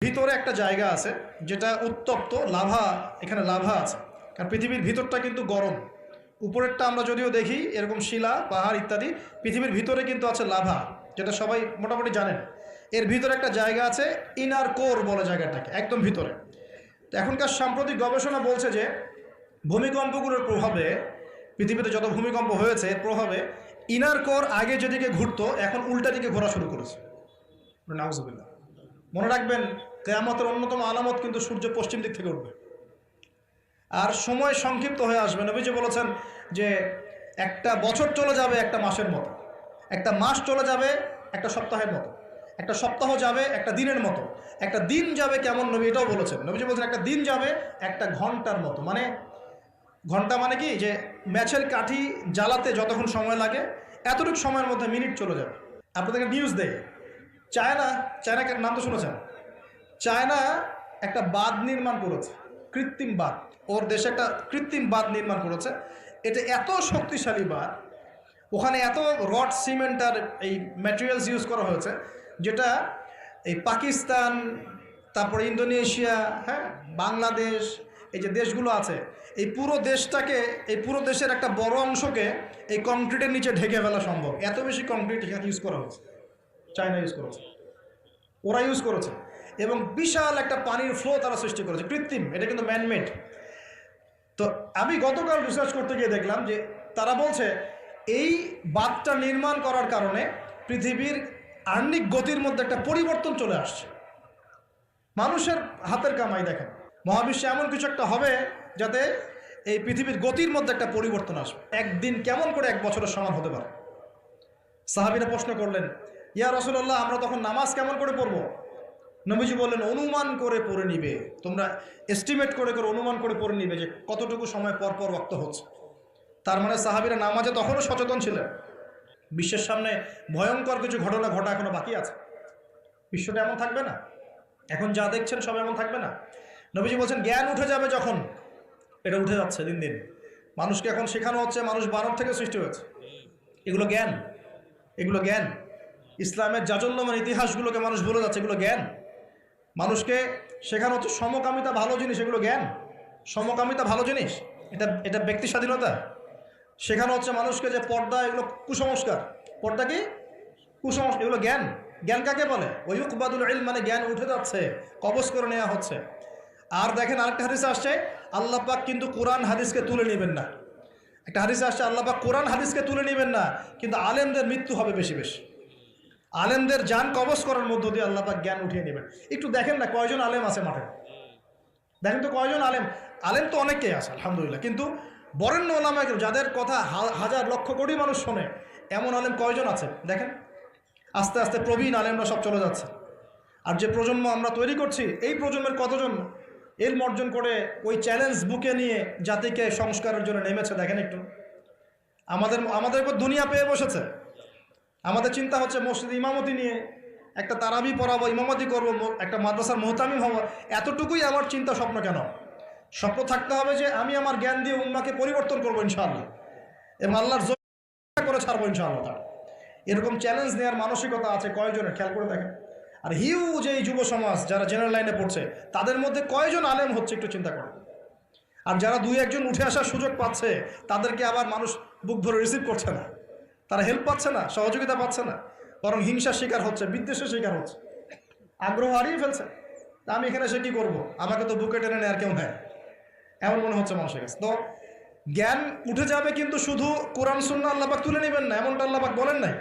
ভিতরে একটা জায়গা আছে যেটা উত্তপ্ত লাভা, এখানে লাভা আছে। কারণ পৃথিবীর ভিতরটা কিন্তু গরম, উপরেরটা আমরা যদিও দেখি এরকম শিলা পাহাড় ইত্যাদি, পৃথিবীর ভিতরে কিন্তু আছে লাভা, যেটা সবাই মোটামুটি জানেন। এর ভিতরে একটা জায়গা আছে, ইনার কোর বলে জায়গাটাকে, একদম ভিতরে। তো এখনকার সাম্প্রতিক গবেষণা বলছে যে ভূমিকম্পগুলোর প্রভাবে, পৃথিবীতে যত ভূমিকম্প হয়েছে এর প্রভাবে ইনার কোর আগে যেদিকে ঘুরতো এখন উল্টা দিকে ঘোরা শুরু করেছে। নাউজুবিল্লাহ। মনে রাখবেন, কিয়ামতের অন্যতম আলামত কিন্তু সূর্য পশ্চিম দিক থেকে উঠবে আর সময় সংক্ষিপ্ত হয়ে আসবে। নবীজি বলেছেন যে একটা বছর চলে যাবে একটা মাসের মতো, একটা মাস চলে যাবে একটা সপ্তাহের মতো, একটা সপ্তাহ যাবে একটা দিনের মতো, একটা দিন যাবে কেমন, নবী এটাও বলেছেন। নবীজি বলছেন একটা দিন যাবে একটা ঘন্টার মতো। মানে ঘন্টা মানে কি, যে ম্যাচের কাঠি জ্বালাতে যতক্ষণ সময় লাগে এতটুকু সময়ের মধ্যে মিনিট চলে যাবে। আপনাদেরকে নিউজ দেয়, চায়নাকে নাম তো শুনেছেন। চায়না একটা বাঁধ নির্মাণ করেছে, কৃত্রিম বাঁধ। ওর দেশে একটা কৃত্রিম বাঁধ নির্মাণ করেছে। এটা এত শক্তিশালী বাঁধ, ওখানে এত রড সিমেন্ট আর এই ম্যাটেরিয়ালস ইউজ করা হয়েছে, যেটা এই পাকিস্তান, তারপরে ইন্দোনেশিয়া, হ্যাঁ, বাংলাদেশ, এই যে দেশগুলো আছে, এই পুরো দেশটাকে, এই পুরো দেশের একটা বড় অংশকে এই কংক্রিটের নিচে ঢেকে ফেলা সম্ভব। এত বেশি কংক্রিট এখানে ইউজ করা হয়েছে, চায়না ইউজ করেছে, ওরা ইউজ করেছে। এবং বিশাল একটা পানির ফ্লো তারা সৃষ্টি করেছে, কৃত্রিম, এটা কিন্তু ম্যানমেড। তো আমি গতকাল রিসার্চ করতে গিয়ে দেখলাম যে তারা বলছে এই বাঁধটা নির্মাণ করার কারণে পৃথিবীর আহ্নিক গতির মধ্যে একটা পরিবর্তন চলে আসছে। মানুষের হাতের কামাই। দেখেন, মহাবিশ্বে এমন কিছু একটা হবে যাতে এই পৃথিবীর গতির মধ্যে একটা পরিবর্তন আসবে। একদিন কেমন করে এক বছরের সমান হতে পারে? সাহাবীরা প্রশ্ন করলেন, ইয়া রাসূলুল্লাহ, আমরা তখন নামাজ কেমন করে পড়বো? নবীজি বললেন, অনুমান করে পড়ে নিবে, তোমরা এস্টিমেট করে করে অনুমান করে পড়ে নিবে যে কতটুকু সময় পর পর ওয়াক্ত হচ্ছে। তার মানে সাহাবীরা নামাজে তখনও সচেতন ছিলেন। বিশ্বের সামনে ভয়ঙ্কর কিছু ঘটনা ঘটা এখনো বাকি আছে। বিশ্বটা এমন থাকবে না, এখন যা দেখছেন সব এমন থাকবে না। নবীজি বলছেন জ্ঞান উঠে যাবে যখন, এটা উঠে যাচ্ছে দিন দিন। মানুষকে এখন শেখানো হচ্ছে মানুষ বানর থেকে সৃষ্টি হয়েছে। এগুলো জ্ঞান, এগুলো জ্ঞান। ইসলামের জাজল্যমান ইতিহাসগুলোকে মানুষ ভুলে যাচ্ছে, এগুলো জ্ঞান। মানুষকে শেখানো হচ্ছে সমকামিতা ভালো জিনিস, এগুলো জ্ঞান। সমকামিতা ভালো জিনিস, এটা এটা ব্যক্তি স্বাধীনতা। শেখানো হচ্ছে মানুষকে যে পর্দা এগুলো কুসংস্কার, পর্দা কি কুসংস্কার, এগুলো জ্ঞান। জ্ঞান কাকে বলে? ওয়ুকবাদুল ইলম, মানে জ্ঞান উঠে যাচ্ছে, কবজ করে নেওয়া হচ্ছে। আর দেখেন আরেকটা হাদিসে আসছে, আল্লাহ পাক কিন্তু কোরআন হাদিসকে তুলে নেবেন না। একটা হাদিসে আসছে আল্লাহ পাক কোরআন হাদিসকে তুলে নেবেন না, কিন্তু আলেমদের মৃত্যু হবে বেশি বেশি। আলেমদের জান কবজ করার মধ্য দিয়ে আল্লাহ পাক জ্ঞান উঠিয়ে নেবেন। একটু দেখেন না কয়জন আলেম আছে মাঠে, দেখেন তো কয়জন আলেম। আলেম তো অনেকেই আছে আলহামদুলিল্লাহ, কিন্তু বরেণ্য ওলামা যাদের কথা হাজার লক্ষ কোটি মানুষ শোনে, এমন আলেম কয়জন আছে দেখেন। আস্তে আস্তে প্রবীণ আলেমরা সব চলে যাচ্ছে। আর যে প্রজন্ম আমরা তৈরি করছি, এই প্রজন্মের কতজন ইলম অর্জন করে ওই চ্যালেঞ্জ বুকে নিয়ে জাতিকে সংস্কারের জন্য নেমেছে দেখেন একটু। আমাদের উপর দুনিয়া পেয়ে বসেছে। আমাদের চিন্তা হচ্ছে মসজিদ ইমামতি নিয়ে, একটা তারাবি পড়াবো, ইমামতি করবো, একটা মাদ্রাসার মোহতামিম হবো। এতটুকুই আমার চিন্তা স্বপ্ন কেন? স্বপ্ন থাকতে হবে যে আমি আমার জ্ঞান দিয়ে উম্মাকে পরিবর্তন করবো ইনশাআল্লাহ, এবং আল্লাহর জন্য করে ছাড়বো ইনশাআল্লাহ। তার এরকম চ্যালেঞ্জ নেওয়ার মানসিকতা আছে কয়জনের, খেয়াল করে দেখেন। আর হিউজ এই যুব সমাজ যারা জেনারেল লাইনে পড়ছে, তাদের মধ্যে কয়জন আলেম হচ্ছে একটু চিন্তা করেন। আর যারা দুই একজন উঠে আসার সুযোগ পাচ্ছে, তাদেরকে আবার মানুষ বুক ভরে রিসিভ করছে না, তারা হেল্প পাচ্ছে না, সহযোগিতা পাচ্ছে না, বরং হিংসার শিকার হচ্ছে, বিদ্বেষের শিকার হচ্ছে, আগ্রহ হারিয়ে ফেলছে। তা আমি এখানে এসে কী করবো, আমাকে তো বুকে টেনে নেয় আর কেউ নেয়, এমন মনে হচ্ছে মানুষের কাছে। তো জ্ঞান উঠে যাবে, কিন্তু শুধু কোরআন সুন্নাহ আল্লাহ পাক তুলে নেবেন না, এমনটা আল্লাহ পাক বলেন নাই।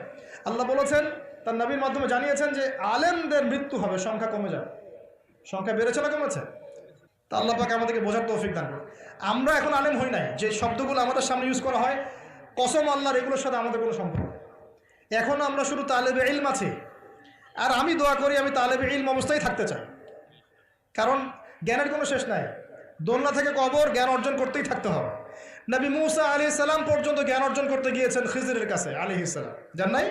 আল্লাহ বলেছেন, তার নবীর মাধ্যমে জানিয়েছেন যে আলেমদের মৃত্যু হবে, সংখ্যা কমে যাবে। সংখ্যা বেড়েছে না কমেছে? তা আল্লাহ পাক আমাদেরকে বোঝার তৌফিক দান করুন। আমরা এখন আলেম হই নাই, যে শব্দগুলো আমাদের সামনে ইউজ করা হয়, কসম আল্লাহর, এগুলোর সাথে আমাদের কোনো সম্পর্ক নেই। এখন আমরা শুধু তালেবে ইলম আছি। আর আমি দোয়া করি আমি তালেবে ইলম অবস্থায় থাকতে চাই, কারণ জ্ঞানের কোনো শেষ নাই। দোলনা থেকে কবর, জ্ঞান অর্জন করতেই থাকতে হবে। নবী মুসা আলাইহিস সালাম পর্যন্ত জ্ঞান অর্জন করতে গিয়েছেন খিজরের কাছে আলাইহিস সালাম, জান নাই?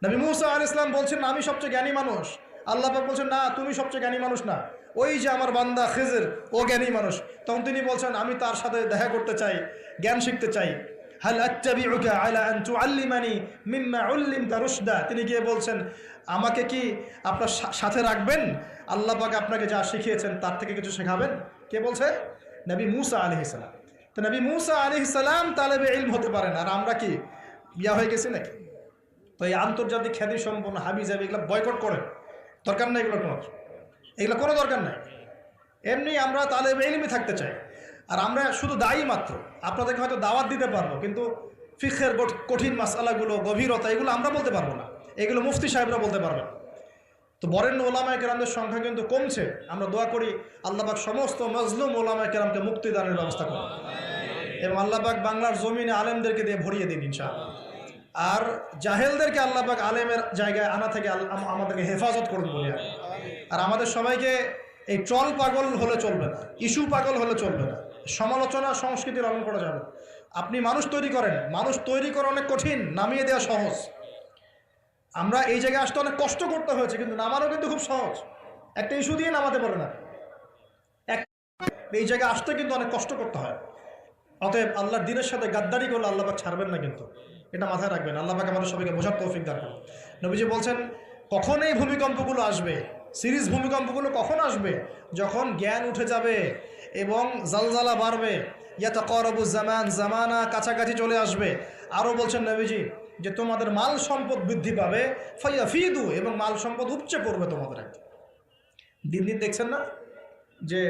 নবী মুসা আলাইহিস সালাম বলছেন আমি সবচেয়ে জ্ঞানী মানুষ। আল্লাহ পাক বলছেন না, তুমি সবচেয়ে জ্ঞানী মানুষ না, ওই যে আমার বান্দা খিজর, ও জ্ঞানী মানুষ। তখন তিনি বলছেন আমি তার সাথে দেখা করতে চাই, জ্ঞান শিখতে চাই। হাল আত্তাবিউকা আলা আন তুআল্লিমানি মিম্মা উল্লিমতা রুশদা। তিনি গিয়ে বলছেন আমাকে কি আপনার সাথে রাখবেন, আল্লাহ পাক আপনাকে যা শিখিয়েছেন তার থেকে কিছু শেখাবেন? কে বলছে? নবী মুসা আলাইহিস সালাম। তো নবী মুসা আলাইহিস সালাম তালেবে ইলম হতে পারেন, আর আমরা কি বিয়া হয়ে গেছি নাকি? তো এই আন্তর্জাতিক খ্যাতি সম্পন্ন হাবি জাবি এগুলো বয়কট করেন, দরকার নাই এগুলো কোনো দরকার নাই। এমনি আমরা তালেবে ইলমে থাকতে চাই। আর আমরা শুধু দায়ী মাত্র, আপনাদেরকে হয়তো দাওয়াত দিতে পারবো, কিন্তু ফিকহের কঠিন মাসআলাগুলো, গভীরতা, এগুলো আমরা বলতে পারবো না, এগুলো মুফতি সাহেবরা বলতে পারবেন। তো বরেণ্য ওলামায়ে কেরামদের সংখ্যা কিন্তু কমছে। আমরা দোয়া করি আল্লাহ পাক সমস্ত মজলুম ওলামায়ে কেরামকে মুক্তিদানের ব্যবস্থা করুন, এবং আল্লাহ পাক বাংলার জমিনে আলেমদেরকে দিয়ে ভরিয়ে দিন ইনশাআল্লাহ। আর জাহেলদেরকে আল্লাহ পাক আলেমের জায়গায় আনা থেকে আমাদেরকে হেফাজত করুন বলি। আর আমাদের সবাইকে এই ট্রল পাগল হলে চলবে না, ইস্যু পাগল হলে চলবে না, সমালোচনা সংস্কৃতি লালন করা যাবে। আপনি মানুষ তৈরি করেন, মানুষ তৈরি করা অনেক কঠিন, নামিয়ে দেওয়া সহজ। আমরা এই জায়গায় আসতে অনেক কষ্ট করতে হয়েছে, কিন্তু নামানো কিন্তু খুব সহজ। একটা ইস্যু দিয়ে নামাতে পারে না, এই জায়গায় আসতে কিন্তু অনেক কষ্ট করতে হয়। অতএব আল্লাহর দ্বীনের সাথে গাদ্দারি করলে আল্লাহ পাক ছাড়বেন না, কিন্তু এটা মাথায় রাখবেন। আল্লাহ পাক আমাদের সবাইকে বোঝার তৌফিক দান করুন। নবীজি বলছেন কখন এই ভূমিকম্পগুলো আসবে, সিরিজ ভূমিকম্পগুলো কখন আসবে? যখন জ্ঞান উঠে যাবে এবং জালজালা বাড়বে, ইয়াতাকারাবু জামান, জামানা কাছাকাছি চলে আসবে। আরও বলছেন নবীজি যে তোমাদের মাল সম্পদ বৃদ্ধি পাবে, ফায়াফিদু, এবং মাল সম্পদ উপচে পড়বে তোমাদের। দিন দিন দেখছেন না যে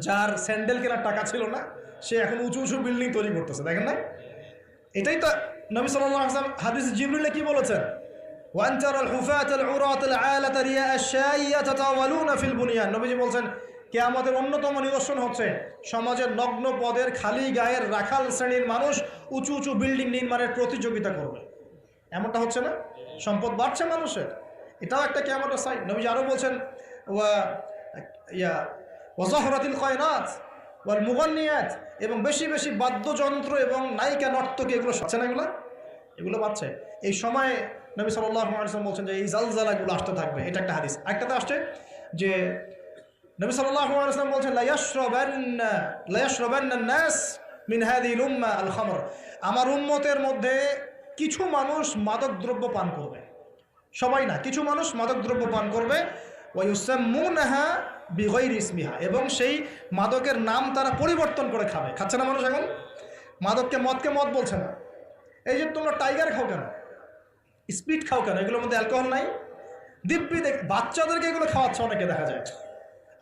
যার স্যান্ডেল কেনার টাকা ছিল না, সে এখন উঁচু উঁচু বিল্ডিং তৈরি করতেছে, দেখেন না? এটাই তো নবী সাল্লাল্লাহু আলাইহি ওয়াসাল্লাম হাদিস জিবরিলে কি বলেছেন? ওয়ান তারাল হুফাতাল উরাতাল আলাতা রিয়া আশ-শাই ইয়াতাতাওয়ালুনা ফিল বুনিয়ান। নবীজি বলছেন কিয়ামতের অন্যতম নিদর্শন হচ্ছে সমাজের নগ্ন পদের খালি গায়ের রাখাল শ্রেণীর মানুষ উঁচু উঁচু বিল্ডিং নির্মাণের প্রতিযোগিতা করবে। এমনটা হচ্ছে না? সম্পদ বাড়ছে মানুষের, এটাও একটা কিয়ামতের সাইন। নবীজি আরও বলছেন ওয়াজাহরাতিল কায়নাত ওয়াল মুগান্নিয়াত, এবং বেশি বেশি বাদ্যযন্ত্র এবং নায়িকা নর্তকী এগুলো হচ্ছে না, এগুলো বাড়ছে। এই সময়ে নবী সাল্লাল্লাহু আলাইহি ওয়াসাল্লাম বলছেন যে এই জালজালাগুলো আসতে থাকবে। এটা একটা হাদিস। একটাতে আসছে যে নবী সাল্লাল্লাহু আলাইহি ওয়াসাল্লাম বলছেন লা ইয়াশরাবান্না নাস মিন হাযিহিল উম্মাহ আল খামর, আমার উম্মতের মধ্যে কিছু মানুষ মাদকদ্রব্য পান করবে, সবাই না, কিছু মানুষ মাদকদ্রব্য পান করবে। ওয়া ইউসাম্মুনাহা বিগাইরি ইসমিহা, এবং সেই মাদকের নাম তারা পরিবর্তন করে খাবে। খাচ্ছে না মানুষ এখন? মদকে মদ বলছে না। এই যে তোমরা টাইগার খাও কেন, স্পিড খাও কেন, এগুলোর মধ্যে অ্যালকোহল নাই? দিব্যি বাচ্চাদেরকে এগুলো খাওয়াচ্ছে অনেকে, দেখা যায়।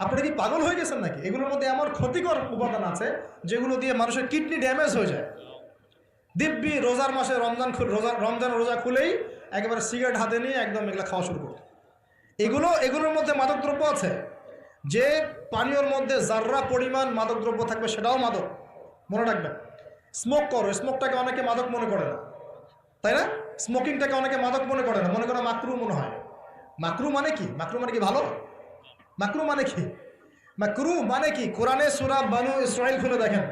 আপনারা কি পাগল হয়ে গেছেন নাকি? এগুলোর মধ্যে এমন ক্ষতিকর উপাদান আছে যেগুলো দিয়ে মানুষের কিডনি ড্যামেজ হয়ে যায়। দিব্যি রোজার মাসে রমজান রোজা খুলেই একেবারে সিগারেট হাতে নিয়ে একদম এগুলো খাওয়া শুরু করবে। এগুলোর মধ্যে মাদকদ্রব্য আছে। যে পানীয়র মধ্যে যার্রা পরিমাণ মাদকদ্রব্য থাকবে সেটাও মাদক, মনে রাখবেন। স্মোক করো, স্মোকটাকে অনেকে মাদক মনে করে না, তাই না? স্মোকিংটাকে অনেকে মাদক মনে করে না, মনে করে মাকরু মনে হয়। মাকরু মানে কি? মাকরু মানে কি ভালো? মাকরু মানে কি? মাকরু মানে কি? কোরআনে সূরা বানু ইসরাঈল খুলে দেখেন,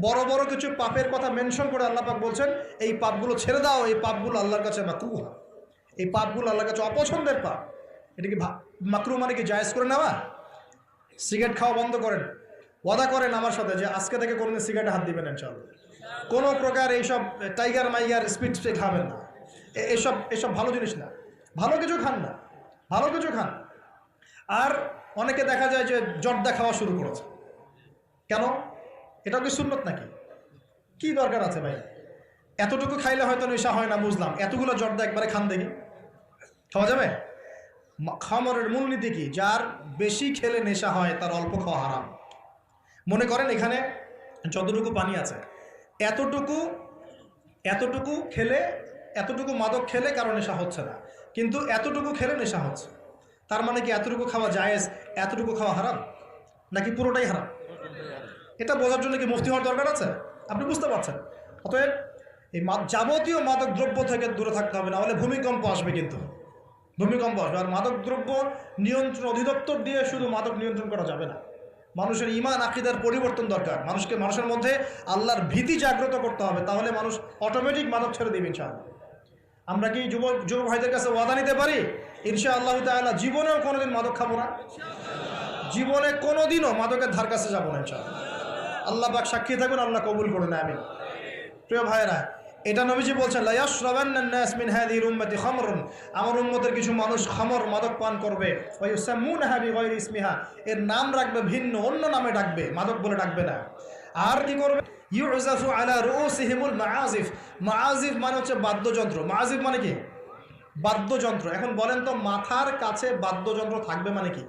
বড় বড় কিছু পাপের কথা মেনশন করে আল্লাহ পাক বলছেন এই পাপগুলো ছেড়ে দাও, এই পাপগুলো আল্লাহর কাছে মাকরু, এই পাপগুলো আল্লাহর কাছে অপছন্দের পাপ। এটা কি মাকরু মানে কি জায়েজ করে নেওয়া? সিগারেট খাওয়া বন্ধ করেন, ওয়াদা করেন আমার সাথে যে আজকে থেকে কোনোদিন সিগারেটে হাত দিবেন ইনশাআল্লাহ। কোনো প্রকার এইসব টাইগার মাইগার স্পিড খাবেন না, এসব ভালো জিনিস না। ভালো কিছু খান না, ভালো কিছু খান। আর অনেকে দেখা যায় যে জর্দা খাওয়া শুরু করেছে। কেন? এটা কি সুন্নত নাকি? কি দরকার আছে ভাই? এতটুকু খাইলে হয়তো নেশা হয় না, বুঝলাম। এতগুলো জর্দা একবারে খান দেখি, খাওয়া যাবে? খামরের মূলনীতি কি? যার বেশি খেলে নেশা হয় তার অল্প খাওয়া হারাম। মনে করেন এখানে যতটুকু পানি আছে, এতটুকু খেলে, এতটুকু মাদক খেলে কারো নেশা হচ্ছে না, কিন্তু এতটুকু খেলে নেশা হচ্ছে। তার মানে কি এতটুকু খাওয়া জায়েজ, এতটুকু খাওয়া হারাম, নাকি পুরোটাই হারাম? এটা বোঝার জন্য কি মুফতি হওয়ার দরকার আছে? আপনি বুঝতে পারছেন। অতএব এই যাবতীয় মাদক দ্রব্য থেকে দূরে থাকতে হবে, না হলে ভূমিকম্প আসবে। কিন্তু ভূমিকম্প আসবে। আর মাদক দ্রব্য নিয়ন্ত্রণ অধিদপ্তর দিয়ে শুধু মাদক নিয়ন্ত্রণ করা যাবে না। মানুষের ঈমান আকীদার পরিবর্তন দরকার। মানুষের মধ্যে আল্লাহর ভীতি জাগ্রত করতে হবে, তাহলে মানুষ অটোমেটিক মাদক ছেড়ে দেবে ইনশাআল্লাহ। আমরা কি যুব ভাইদের কাছে ওয়াদা নিতে পারি ইনশাআল্লাহু তাআলা জীবনেও কোনোদিন মাদক খাবো না, জীবনে কোনোদিনও মাদকের ধার কাছে যাবো না ইনশাআল্লাহ। আল্লাহ পাক সাক্ষী থাকুন, আল্লাহ কবুল করুন, আমিন। প্রিয় ভাইয়েরা, এটা নবীজি বলছেন লা ইয়াশরাবান্নান নাস মিন হাযিহিল উম্মতি খামরুন, আমার উম্মতের কিছু মানুষ খামর মাদক পান করবে, ওয়া ইউসাম্মুনাহা বিগায়রি ইসমিহা, এর নাম রাখবে ভিন্ন, অন্য নামে ডাকবে, মাদক বলে ডাকবে না। আর কি করবে? ইউজাফু আলা রুউসিহিমুল মাআজিফ, মাআজিফ মানে হচ্ছে বাদ্যযন্ত্র। মাআজিফ মানে কি? বাদ্যযন্ত্র। এখন বলেন তো মাথার কাছে বাদ্যযন্ত্র থাকবে মানে কি?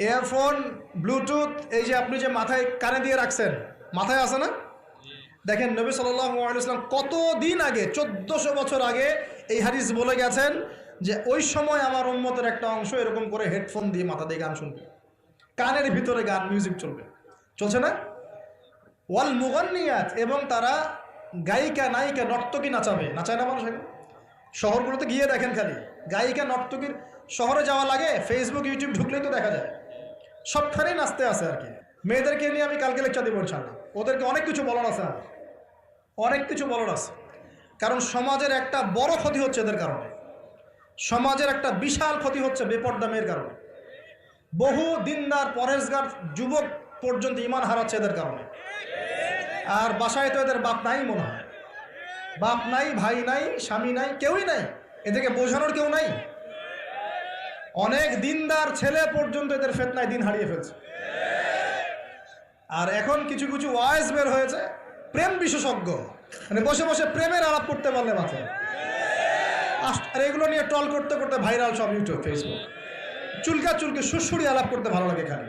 ইয়ারফোন, ব্লুটুথ, এই যে আপনি যে মাথায় কানে দিয়ে রাখছেন, মাথায় আছে না? দেখেন নবী সাল্লাল্লাহু আলাইহি ওয়াসাল্লাম কতদিন আগে, 1400 বছর আগে এই হাদিস বলে গেছেন যে ওই সময় আমার উম্মতের একটা অংশ এরকম করে হেডফোন দিয়ে মাথা দিয়ে গান শুনবে, কানের ভিতরে গান মিউজিক চলবে, চলছে না? ওয়াল মুগান্নিয়াত, এবং তারা গায়িকা নায়িকা নর্তকী নাচাবে, নাচায় না মানুষ? শহরগুলোতে গিয়ে দেখেন খালি গায়িকা নর্তকীর, শহরে যাওয়া লাগে, ফেসবুক ইউটিউব ঢুকলেই তো দেখা যায়, সবখানেই নাচতে আছে আর কি। মেয়েদেরকে নিয়ে আমি কালকে লেকচার দিব ইনশাআল্লাহ, ওদেরকে অনেক কিছু বলার আছে, অনেক কিছু বলার আছে। কারণ সমাজের একটা বড় ক্ষতি হচ্ছে এদের কারণে, সমাজের একটা বিশাল ক্ষতি হচ্ছে বেপর্দা মেয়ের কারণে। বহু দিনদার পরেশগার যুবক পর্যন্ত ঈমান হারাচ্ছে এদের কারণে। আর বাসায় তো এদের বাপ নাই মনে হয়, বাপ নাই, ভাই নাই, স্বামী নাই, কেউই নাই, এদেরকে বোঝানোর কেউ নাই। অনেক দিনদার ছেলে পর্যন্ত এদের ফিতনায় দিন হারিয়ে ফেলছে। আর এখন কিছু কিছু ওয়াইজ বের হয়েছে, প্রেম বিশেষজ্ঞ, মানে বসে বসে প্রেমের আলাপ করতে পারলে মাত্র, আর এগুলো নিয়ে টল করতে করতে ভাইরাল সব ইউটিউব ফেসবুক, চুলকা চুলকে সুরসুরি আলাপ করতে ভালো লাগে খালি।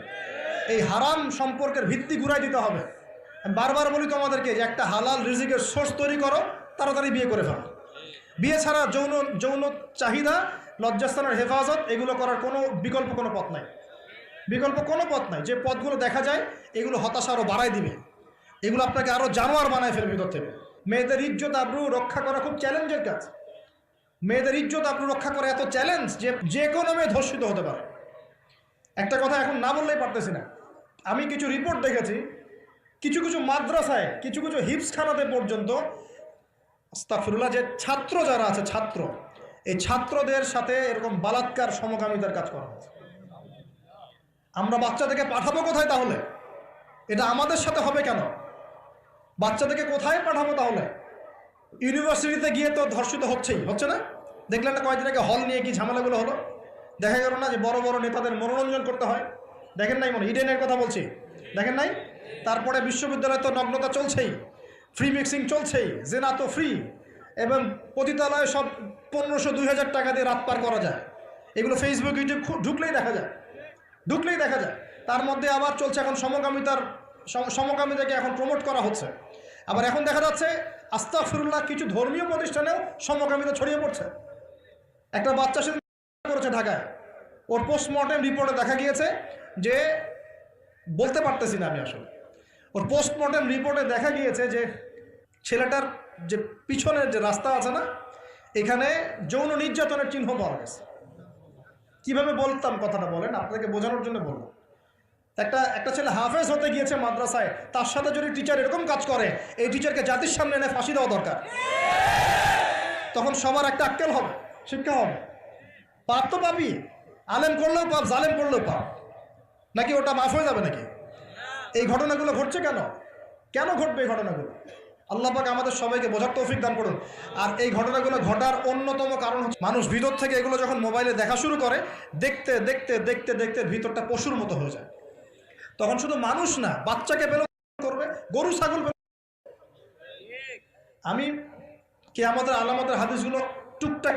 এই হারাম সম্পর্কের ভিত্তি ঘুরাই দিতে হবে। আমি বারবার বলি তোমাদেরকে যে একটা হালাল রিজিকের সোর্স তৈরি করো, তাড়াতাড়ি বিয়ে করে ফেলো। বিয়ে ছাড়া যৌন চাহিদা, লজ্জাস্থানের হেফাজত, এগুলো করার কোনো বিকল্প কোনো পথ নাই, বিকল্প কোনো পথ নাই। যে পথগুলো দেখা যায় এগুলো হতাশা আরও বাড়াই দিবে, এগুলো আপনাকে আরও জানোয়ার বানায় ফেলবে ভিতর থেকে। মেয়েদের ইজ্জত আবরু রক্ষা করা খুব চ্যালেঞ্জের কাজ। মেয়েদের ইজ্জত আবরু রক্ষা করা এত চ্যালেঞ্জ যে কোনো মেয়ে ধর্ষিত হতে পারে। একটা কথা এখন না বললেই পারতেছি না, আমি কিছু রিপোর্ট দেখেছি, কিছু কিছু মাদ্রাসায়, কিছু কিছু হিপসখানাতে পর্যন্ত আস্তাগফিরুল্লাহ, যে ছাত্র যারা আছে, ছাত্র, এই ছাত্রদের সাথে এরকম বালাৎকার সমকামিতার কাজ করা হচ্ছে। আমরা বাচ্চাদেরকে পাঠাবো কোথায় তাহলে? এটা আমাদের সাথে হবে কেন? বাচ্চাদেরকে কোথায় পাঠাবো তাহলে? ইউনিভার্সিটিতে গিয়ে তো ধর্ষিত হচ্ছেই, হচ্ছে না? দেখলেন না কয়েকদিন আগে হল নিয়ে কি ঝামেলাগুলো হলো? দেখা গেল না যে বড় বড় নেতাদের মনোরঞ্জন করতে হয়? দেখেন নাই? মনে ইডেনের কথা বলছি, দেখেন নাই? তারপরে বিশ্ববিদ্যালয়ে তো নগ্নতা চলছেই, ফ্রি মিক্সিং চলছেই, জেনা তো ফ্রি, এবং পতিতালয়ে সব 1500-2000 টাকা দিয়ে রাত পার করা যায়। এগুলো ফেসবুক ইউটিউব ঢুকলেই দেখা যায়, ঢুকলেই দেখা যায়। তার মধ্যে আবার চলছে এখন সমকামিতাকে এখন প্রমোট করা হচ্ছে। আবার এখন দেখা যাচ্ছে আস্তাগফিরুল্লাহ, কিছু ধর্মীয় প্রতিষ্ঠানেও সমকামিতা ছড়িয়ে পড়ছে। একটা বাচ্চা সে করেছে ঢাকায়, ওর পোস্টমর্টেম রিপোর্টে দেখা গিয়েছে যে, বলতে পারতেছি না আমি আসলে, ওর পোস্টমর্টেম রিপোর্টে দেখা গিয়েছে যে ছেলেটার যে পিছনের যে রাস্তা আছে না, এখানে যৌন নির্যাতনের চিহ্ন পাওয়া গেছে। কিভাবে বলতাম কথাটা বলেন, আপনাকে বোঝানোর জন্য বললাম। একটা ছেলে হাফেজ হতে গিয়েছে মাদ্রাসায়, তার সাথে যদি টিচার এরকম কাজ করে, এই টিচারকে জাতির সামনে এনে ফাঁসি দেওয়া দরকার। তখন সবার একটা আক্কেল হবে, শিক্ষা হবে। পাপ তো পাপই, আলেম করলেও পাপ, জালেম করলেও পাপ, নাকি ওটা মাফ হয়ে যাবে নাকি? এই ঘটনাগুলো ঘটছে কেন? কেন ঘটবে এই ঘটনাগুলো? আল্লাহ পাক আমাদের সবাইকে বোঝার তৌফিক দান করুন। আর এই ঘটনাগুলো ঘটার অন্যতম কারণ হচ্ছে মানুষ ভিতর থেকে এগুলো যখন মোবাইলে দেখা শুরু করে, দেখতে দেখতে দেখতে দেখতে ভিতরটা পশুর মতো হয়ে যায়। তখন শুধু মানুষ না, বাচ্চাকে পেল করবে, গরু ছাগল। আমি কিয়ামতের আলামতের হাদিসগুলো টুকটাক